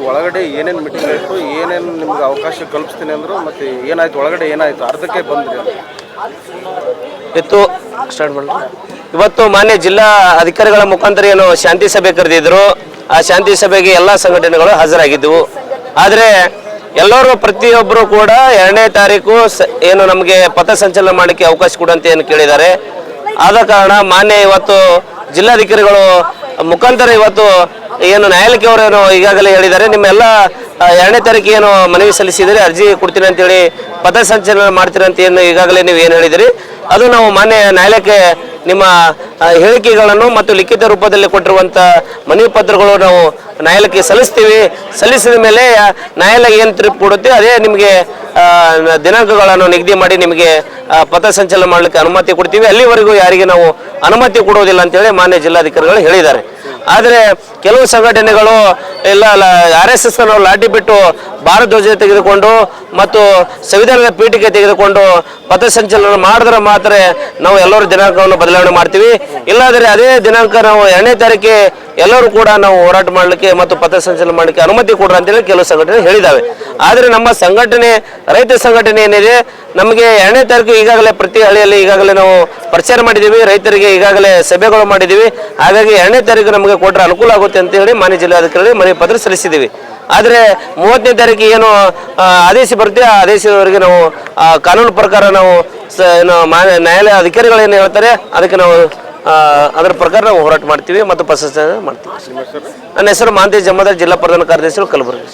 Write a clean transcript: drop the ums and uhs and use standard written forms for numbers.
ಒಳಗಡೆ ಏನೇನು ಮೀಟಿಂಗ್ ಆಯಿತು, ಏನೇನು ನಿಮ್ಗೆ ಅವಕಾಶ ಕಲ್ಪಿಸ್ತೀನಿ ಅಂದರು, ಮತ್ತು ಏನಾಯ್ತು ಒಳಗಡೆ ಏನಾಯಿತು ಅರ್ಧಕ್ಕೆ ಬಂದ್ರಿ ಇತ್ತು ಸ್ಟಾರ್ಟ್ ಮಾಡಿ. ಇವತ್ತು ಮಾನ್ಯ ಜಿಲ್ಲಾ ಅಧಿಕಾರಿಗಳ ಮುಖಾಂತರ ಏನು ಶಾಂತಿ ಸಭೆ ಕರೆದಿದ್ರು, ಆ ಶಾಂತಿ ಸಭೆಗೆ ಎಲ್ಲ ಸಂಘಟನೆಗಳು ಹಾಜರಾಗಿದ್ದವು. ಆದರೆ ಎಲ್ಲರೂ ಪ್ರತಿಯೊಬ್ಬರು ಕೂಡ 2ನೇ ತಾರೀಕು ಏನು ನಮಗೆ ಪಥಸಂಚಲನ ಮಾಡಲಿಕ್ಕೆ ಅವಕಾಶ ಕೊಡುವಂತೆ ಏನು ಕೇಳಿದ್ದಾರೆ. ಆದ ಕಾರಣ ಮಾನ್ಯ ಇವತ್ತು ಜಿಲ್ಲಾಧಿಕಾರಿಗಳು ಮುಖಾಂತರ ಇವತ್ತು ಏನು ನ್ಯಾಯಾಲಯಕ್ಕೆ ಅವರೇನು ಈಗಾಗಲೇ ಹೇಳಿದ್ದಾರೆ, ನಿಮ್ಮೆಲ್ಲ 2ನೇ ತಾರೀಕು ಏನು ಮನವಿ ಸಲ್ಲಿಸಿದರೆ ಅರ್ಜಿ ಕೊಡ್ತೀನಿ ಅಂತೇಳಿ ಪಥಸಂಚಲನ ಮಾಡ್ತೀರಿ ಅಂತ ಏನು ಈಗಾಗಲೇ ನೀವು ಏನು ಹೇಳಿದಿರಿ, ಅದು ನಾವು ಮಾನ್ಯ ನ್ಯಾಯಾಲಯಕ್ಕೆ ನಿಮ್ಮ ಹೇಳಿಕೆಗಳನ್ನು ಮತ್ತು ಲಿಖಿತ ರೂಪದಲ್ಲಿ ಕೊಟ್ಟಿರುವಂಥ ಮನವಿ ಪತ್ರಗಳು ನಾವು ನ್ಯಾಯಾಲಯಕ್ಕೆ ಸಲ್ಲಿಸ್ತೀವಿ. ಸಲ್ಲಿಸಿದ ಮೇಲೆ ನ್ಯಾಯಾಲಯ ಏನು ತೀರ್ಪು ಕೊಡುತ್ತೆ ಅದೇ ನಿಮಗೆ ದಿನಾಂಕಗಳನ್ನು ನಿಗದಿ ಮಾಡಿ ನಿಮಗೆ ಪಥಸಂಚಲನ ಮಾಡಲಿಕ್ಕೆ ಅನುಮತಿ ಕೊಡ್ತೀವಿ. ಅಲ್ಲಿವರೆಗೂ ಯಾರಿಗೆ ನಾವು ಅನುಮತಿ ಕೊಡುವುದಿಲ್ಲ ಅಂತೇಳಿ ಮಾನ್ಯ ಜಿಲ್ಲಾಧಿಕಾರಿಗಳು ಹೇಳಿದ್ದಾರೆ. ಆದರೆ ಕೆಲವು ಸಂಘಟನೆಗಳು ಇಲ್ಲ RSS ನಾವು ಲಾಠಿ ಬಿಟ್ಟು ಭಾರತ ಧ್ವಜ ತೆಗೆದುಕೊಂಡು ಮತ್ತು ಸಂವಿಧಾನದ ಪೀಠಿಕೆ ತೆಗೆದುಕೊಂಡು ಪಥಸಂಚಲನ ಮಾಡಿದ್ರೆ ಮಾತ್ರ ನಾವು ಎಲ್ಲರೂ ದಿನಾಂಕವನ್ನು ಬದಲಾವಣೆ ಮಾಡ್ತೀವಿ. ಇಲ್ಲಾದರೆ ಅದೇ ದಿನಾಂಕ ನಾವು 2ನೇ ತಾರೀಕಿಗೆ ಎಲ್ಲರೂ ಕೂಡ ನಾವು ಹೋರಾಟ ಮಾಡಲಿಕ್ಕೆ ಮತ್ತು ಪಥಸಂಚಲನ ಮಾಡಲಿಕ್ಕೆ ಅನುಮತಿ ಕೊಡ್ರಿ ಅಂತೇಳಿ ಕೆಲವು ಸಂಘಟನೆ ಹೇಳಿದ್ದಾವೆ. ಆದರೆ ನಮ್ಮ ಸಂಘಟನೆ, ರೈತ ಸಂಘಟನೆ ಏನಿದೆ, ನಮಗೆ 2ನೇ ತಾರೀಕು ಈಗಾಗಲೇ ಪ್ರತಿ ಹಳ್ಳಿಯಲ್ಲಿ ಈಗಾಗಲೇ ನಾವು ಪ್ರಚಾರ ಮಾಡಿದ್ದೀವಿ, ರೈತರಿಗೆ ಈಗಾಗಲೇ ಸಭೆಗಳು ಮಾಡಿದ್ದೀವಿ. ಹಾಗಾಗಿ 2ನೇ ತಾರೀಕು ನಮಗೆ ಕೊಟ್ಟರೆ ಅನುಕೂಲ ಆಗುತ್ತೆ ಅಂತೇಳಿ ಮಾನ್ಯ ಜಿಲ್ಲಾಧಿಕಾರಿಗಳಿಗೆ ಮನವಿ ಪತ್ರ ಸಲ್ಲಿಸಿದ್ದೀವಿ. ಆದರೆ 30ನೇ ತಾರೀಕಿಗೆ ಏನು ಆದೇಶ ಬರುತ್ತೆ ಆ ಆದೇಶದವರೆಗೆ ನಾವು ಕಾನೂನು ಪ್ರಕಾರ ನಾವು ನ್ಯಾಯಾಲಯ ಅಧಿಕಾರಿಗಳು ಏನು ಹೇಳ್ತಾರೆ ಅದಕ್ಕೆ ನಾವು ಅದರ ಪ್ರಕಾರ ನಾವು ಹೋರಾಟ ಮಾಡ್ತೀವಿ ಮತ್ತು ಪಥಸಂಚಲನ ಮಾಡ್ತೀವಿ. ನನ್ನ ಹೆಸರು ಮಾಂತೇಶ್ ಜಮಾದಾರ್, ಜಿಲ್ಲಾ ಪ್ರಧಾನ ಕಾರ್ಯದರ್ಶಿ, ಕಲಬುರಗಿ.